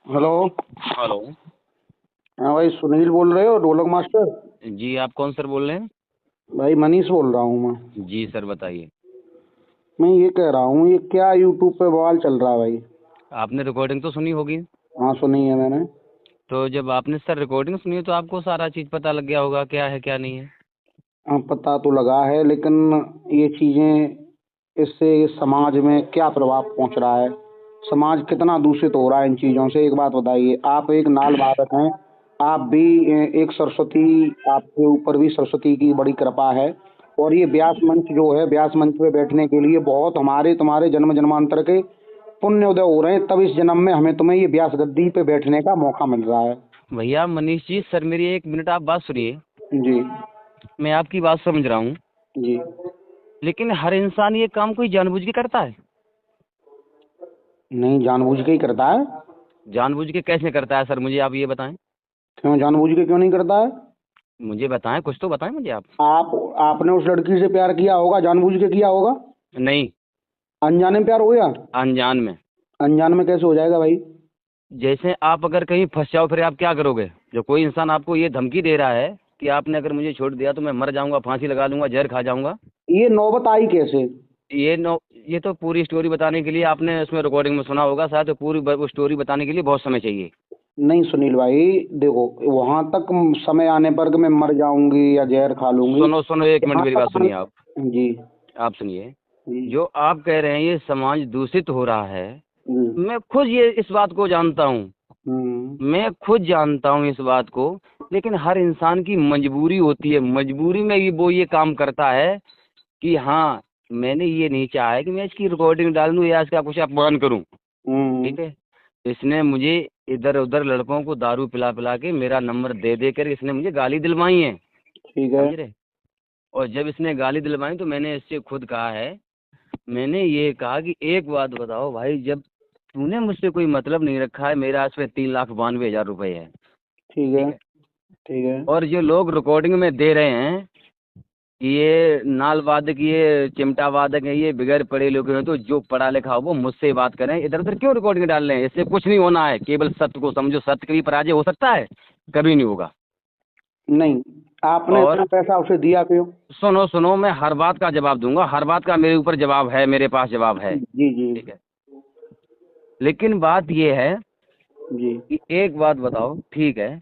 Hello. Hello. हाँ भाई, सुनील बोल रहे हो, ढोलक मास्टर? जी, आप कौन सर बोल रहे हैं? भाई मनीष बोल रहा हूँ मैं। जी सर, बताइए। मैं ये कह रहा हूँ, ये क्या यूट्यूब पे बवाल चल रहा है भाई? आपने रिकॉर्डिंग तो सुनी होगी। हाँ, सुनी है मैंने। तो जब आपने सर रिकॉर्डिंग सुनी है तो आपको सारा चीज़ पता लग गया होगा क्या है क्या नहीं है। हाँ, पता तो लगा है, लेकिन ये चीज़ें, इससे समाज में क्या प्रभाव पहुंच रहा है? समाज कितना दूषित हो रहा है इन चीज़ों से? एक बात बताइए, आप एक नाल वादक हैं। आप भी एक सरस्वती, आपके ऊपर भी सरस्वती की बड़ी कृपा है। और ये व्यास मंच जो है, व्यास मंच पे बैठने के लिए बहुत हमारे तुम्हारे जन्म जन्मांतर के पुण्य उदय हो रहे हैं, तब इस जन्म में हमें तुम्हें ये व्यास गद्दी पे बैठने का मौका मिल रहा है। भैया मनीष जी, सर मेरी एक मिनट आप बात सुनिए। जी। मैं आपकी बात समझ रहा हूँ, जी। लेकिन हर इंसान ये काम कोई जानबूझ के करता है? नहीं, जानबूझ के ही करता है। जानबूझ के कैसे करता है सर, मुझे आप ये बताएं। क्यों जानबूझ के क्यों नहीं करता है? मुझे बताएं, कुछ तो बताएं मुझे आप। आप आपने उस लड़की से प्यार किया होगा, जानबूझ के किया होगा? नहीं। अनजाने में प्यार हो गया? अनजान में। अनजान में कैसे हो जाएगा भाई? जैसे आप अगर कहीं फंस जाओ फिर आप क्या करोगे? जो कोई इंसान आपको ये धमकी दे रहा है कि आपने अगर मुझे छोड़ दिया तो मैं मर जाऊंगा, फांसी लगा लूंगा, जहर खा जाऊंगा। ये नौबत आई कैसे? ये नो ये तो पूरी स्टोरी बताने के लिए आपने उसमें रिकॉर्डिंग में सुना होगा शायद, तो पूरी वो स्टोरी बताने के लिए बहुत समय चाहिए। नहीं सुनील भाई, देखो, वहां तक समय आने पर कि मैं मर जाऊंगी या जहर खा लूंगी, सुनो सुनो, एक मिनट यहाँ मेरी बात तक सुनिए आप। जी। आप सुनिए। जी। जो आप कह रहे हैं ये समाज दूषित हो रहा है, जी। मैं खुद ये इस बात को जानता हूँ। हम्म। मैं खुद जानता हूँ इस बात को। लेकिन हर इंसान की मजबूरी होती है, मजबूरी में ही वो ये काम करता है कि हाँ, मैंने ये नहीं चाहा है कि मैं इसकी रिकॉर्डिंग डाल दूं या इसका कुछ अपमान करूं। हम्म। ठीक है। इसने मुझे इधर उधर लड़कों को दारू पिला पिला के मेरा नंबर दे दे कर इसने मुझे गाली दिलवाई है। ठीक है। समझ रहे? और जब इसने गाली दिलवाई तो मैंने इससे खुद कहा है, मैंने ये कहा कि एक बात बताओ भाई, जब तूने मुझसे कोई मतलब नहीं रखा है, मेरा इसमें 3,92,000 रुपये है। ठीक है। ठीक है। ठीक है। और जो लोग रिकॉर्डिंग में दे रहे हैं कि ये नाल वादक, ये चिमटा वादक है, ये बगैर पढ़े लिखे हैं, तो जो पढ़ा लिखा हो वो मुझसे बात करें, इधर उधर क्यों रिकॉर्डिंग डाल रहे हैं? इससे कुछ नहीं होना है, केवल सत्य को समझो। सत्य कभी पराजय हो सकता है? कभी नहीं होगा। नहीं, आपने और इतना पैसा उसे दिया क्यों? सुनो सुनो, मैं हर बात का जवाब दूंगा, हर बात का मेरे ऊपर जवाब है, मेरे पास जवाब है। जी। जी। ठीक है। लेकिन बात ये है जी। कि एक बात बताओ, ठीक है,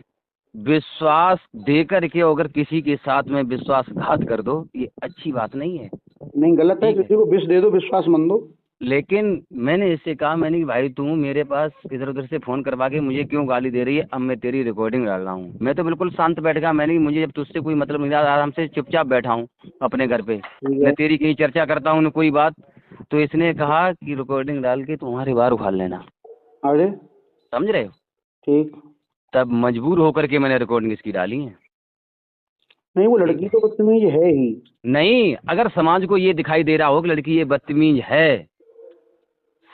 विश्वास देकर के अगर किसी के साथ में विश्वासघात कर दो, ये अच्छी बात नहीं है। नहीं, गलत है, ठीक है। किसी को विष दे दो, विश्वास मन दो। लेकिन मैंने इससे कहा, मैंने कि भाई तू मेरे पास इधर उधर से फोन करवा के मुझे क्यों गाली दे रही है? अब मैं तेरी रिकॉर्डिंग डाल रहा हूँ। मैं तो बिल्कुल शांत बैठ गया, मैंने कि मुझे जब तुझसे कोई मतलब नहीं रहा, आराम से चुपचाप बैठा हूँ अपने घर पे, ठीक न है। तेरी कहीं चर्चा करता हूँ न कोई बात। तो इसने कहा कि रिकॉर्डिंग डाल के तुम्हारे बार उखाड़ लेना। अरे। समझ रहे हो? ठीक। तब मजबूर होकर के मैंने रिकॉर्डिंग इसकी डाली है। नहीं, वो ठीक लड़की है। तो बदतमीज है ही। नहीं, अगर समाज को ये दिखाई दे रहा हो कि लड़की ये बदतमीज है,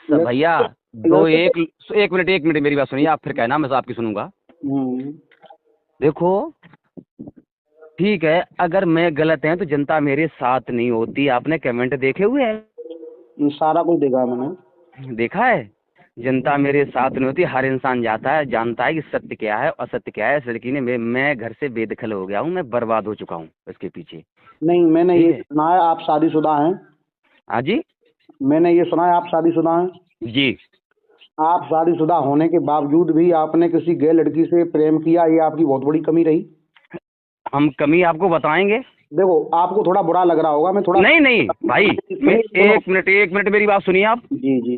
सब भैया, लड़के दो लड़के तो। एक मिनट मेरी बात सुनिए, आप फिर कहना मैं आपकी सुनूंगा। हम्म। देखो, ठीक है, अगर मैं गलत है तो जनता मेरे साथ नहीं होती। आपने कमेंट देखे हुए हैं? सारा कुछ देखा मैंने। देखा है? जनता मेरे साथ नहीं होती। हर इंसान जाता है, जानता है कि सत्य क्या है असत्य क्या है। इस लड़की ने मैं घर से बेदखल हो गया हूँ, मैं बर्बाद हो चुका हूँ इसके पीछे। नहीं, मैंने ठीक ये है। सुना है आप शादीशुदा हैं। हाँ जी। मैंने ये सुना है आप शादीशुदा हैं। जी। आप शादीशुदा होने के बावजूद भी आपने किसी गैर लड़की से प्रेम किया, ये आपकी बहुत बड़ी कमी रही। हम कमी आपको बताएंगे। देखो, आपको थोड़ा बुरा लग रहा होगा, मैं थोड़ा। नहीं नहीं भाई, मैं सुनिए, सुनो। एक मिनट मेरी बात सुनिए आप। जी। जी।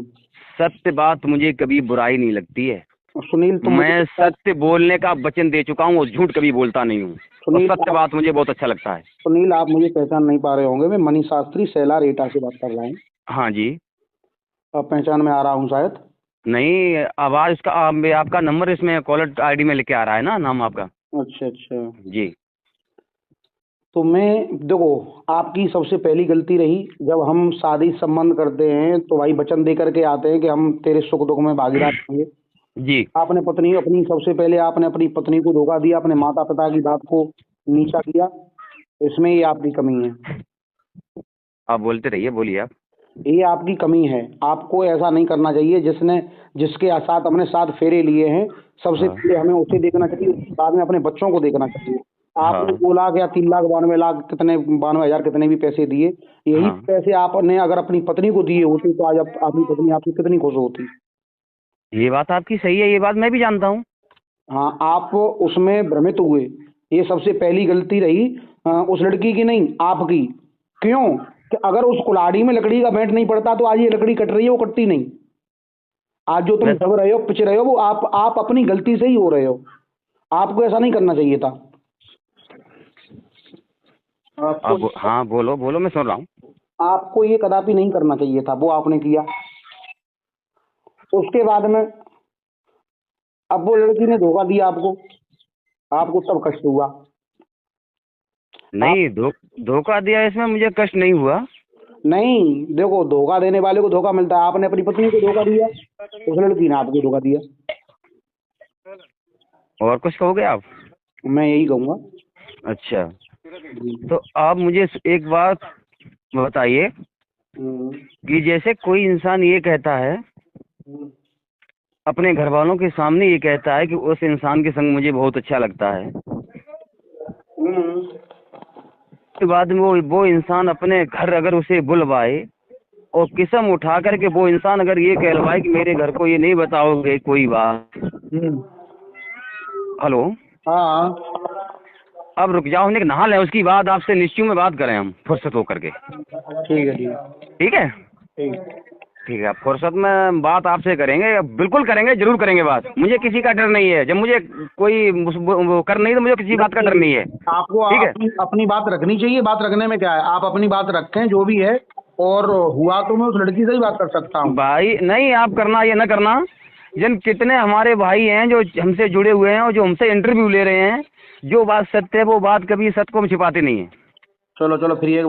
सत्य बात मुझे कभी बुराई नहीं लगती है। सुनील, तुम मुझे मैं सत्य बोलने का वचन दे चुका हूँ और झूठ कभी बोलता नहीं हूँ। और सुनील सत्य आप बात मुझे बहुत अच्छा लगता है। सुनील, आप मुझे पहचान नहीं पा रहे होंगे, मैं मनीष शास्त्री सैलार एटा से बात कर रहा हूँ। हाँ जी। अब पहचान में आ रहा हूँ शायद। नहीं, आवाज का आपका नंबर इसमें कॉलर आईडी में लिखे आ रहा है ना, नाम आपका। अच्छा अच्छा। जी। तो मैं, देखो, आपकी सबसे पहली गलती रही। जब हम शादी संबंध करते हैं तो भाई वचन दे करके आते हैं कि हम तेरे सुख दुख में भागीदार होंगे। जी। आपने पत्नी अपनी सबसे पहले आपने अपनी पत्नी को धोखा दिया, अपने माता पिता की बात को नीचा किया। इसमें ही आपकी कमी है। आप बोलते रहिए, बोलिए आप। ये आपकी कमी है। आपको ऐसा नहीं करना चाहिए। जिसके साथ अपने साथ फेरे लिए हैं, सबसे हाँ पहले हमें उसे देखना चाहिए, उसके बाद में अपने बच्चों को देखना चाहिए। आपने हाँ 2 लाख या 3,92,00,000 कितने 92,000 कितने भी पैसे दिए, यही हाँ, पैसे आपने अगर अपनी पत्नी को दिए होते तो आज आपकी पत्नी आपकी कितनी खुश होती। ये बात आपकी सही है, ये बात मैं भी जानता हूँ। हाँ, आप उसमें भ्रमित हुए। ये सबसे पहली गलती रही उस लड़की की नहीं, आपकी। क्यों? कि अगर उस कुल्हाड़ी में लकड़ी का बैंट नहीं पड़ता तो आज ये लकड़ी कट रही है, वो कटती नहीं। आज जो तुम मैं दब रहे हो, पिच रहे हो, वो आप अपनी गलती से ही हो रहे हो। आपको ऐसा नहीं करना चाहिए था। आपको अब हाँ, बोलो बोलो, मैं सुन रहा हूँ। आपको ये कदापि नहीं करना चाहिए था, वो आपने किया। उसके बाद में अब वो लड़की ने धोखा दिया आपको, आपको तब कष्ट हुआ। आप नहीं, धोखा दिया इसमें मुझे कष्ट नहीं हुआ। नहीं, देखो, धोखा देने वाले को धोखा मिलता है। आपने अपनी पत्नी को धोखा दिया, उस लड़की ने आपको धोखा दिया। और कुछ कहोगे आप? मैं यही कहूँगा। अच्छा, जी। तो आप मुझे एक बात बताइए हम्म, कि जैसे कोई इंसान ये कहता है, हम्म, अपने घर वालों के सामने ये कहता है कि उस इंसान के संग मुझे बहुत अच्छा लगता है, हम्म, उसके बाद में वो इंसान अपने घर अगर उसे बुलवाए और कसम उठा करके वो इंसान अगर ये कहलवाए कि मेरे घर को ये नहीं बताओगे कोई बात। हम्म। हेलो, हाँ, अब रुक जाओ, हम एक नहा लें, उसकी बाद आपसे निश्चय में बात करें हम फुर्सत होकर के। ठीक है, ठीक है, ठीक है, ठीक। ठीक है, फुर्सत में बात आपसे करेंगे, बिल्कुल करेंगे, जरूर करेंगे बात। मुझे किसी का डर नहीं है, जब मुझे कोई वो कर नहीं तो मुझे किसी बात का डर नहीं है। आपको ठीक है अपनी अपनी बात रखनी चाहिए। बात रखने में क्या है, आप अपनी बात रखें जो भी है। और हुआ तो मैं उस लड़की से ही बात कर सकता हूँ। भाई, नहीं आप करना ये ना करना। जन कितने हमारे भाई हैं जो हमसे जुड़े हुए हैं और जो हमसे इंटरव्यू ले रहे हैं, जो बात सत्य है वो बात कभी सत्य को हम छिपाते नहीं है। चलो चलो, फिर एक